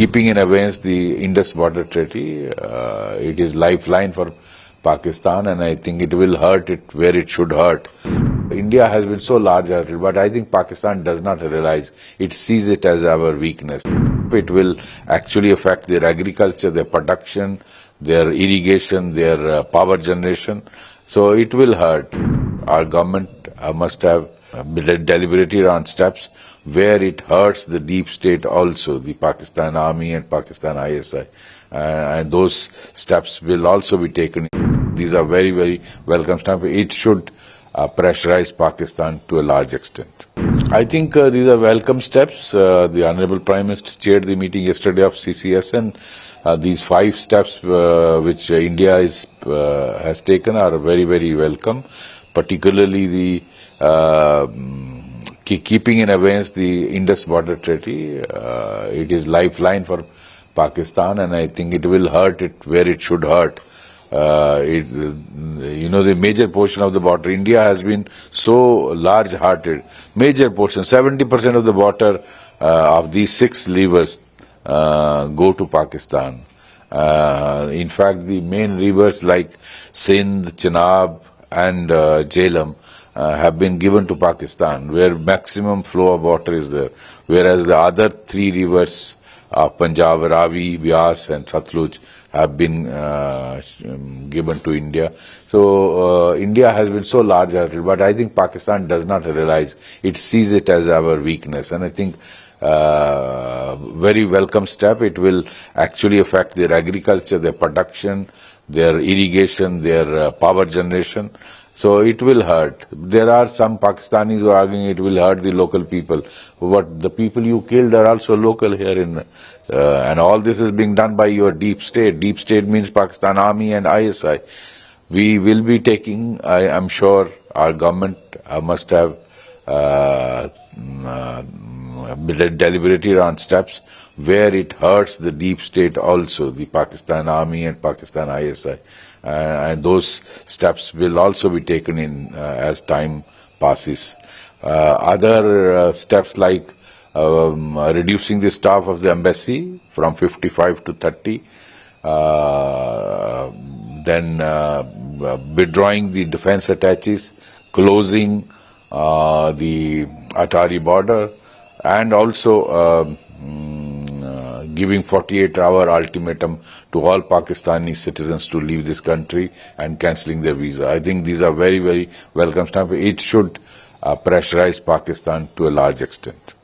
keeping in abeyance the Indus Border Treaty. It is lifeline for Pakistan, and I think it will hurt it where it should hurt. India has been so large-hearted, but I think Pakistan does not realize. It sees it as our weakness. It will actually affect their agriculture, their production, their irrigation, their power generation. So it will hurt. Our government must have deliberated on steps where it hurts the deep state also, the Pakistan Army and Pakistan ISI. And those steps will also be taken. These are very, very welcome steps. It should pressurize Pakistan to a large extent. I think these are welcome steps. The Honorable Prime Minister chaired the meeting yesterday of CCS, and these 5 steps which India has taken are very, very welcome, particularly the keeping in abeyance the Indus Border Treaty. It is lifeline for Pakistan, and I think it will hurt it where it should hurt. The major portion of the border, India has been so large-hearted. Major portion, 70% of the water of these 6 rivers go to Pakistan. In fact, the main rivers like Sindh, Chenab and Jhelum have been given to Pakistan, where maximum flow of water is there, whereas the other 3 rivers of Punjab, Ravi, Vyas and Satluj have been given to India. So India has been so large-hearted, but I think Pakistan does not realize. It sees it as our weakness, and I think very welcome step. It will actually affect their agriculture, their production, their irrigation, their power generation. So it will hurt. There are some Pakistanis who are arguing it will hurt the local people. But the people you killed are also local here and all this is being done by your deep state. Deep state means Pakistan Army and ISI. We will be taking, I am sure, our government must have deliberated on steps where it hurts the deep state also, the Pakistan Army and Pakistan ISI. And those steps will also be taken in as time passes. Other steps like reducing the staff of the embassy from 55 to 30, then withdrawing the defense attaches, closing the Atari border, and also giving 48-hour ultimatum to all Pakistani citizens to leave this country and cancelling their visa. I think these are very, very welcome steps. It should pressurize Pakistan to a large extent.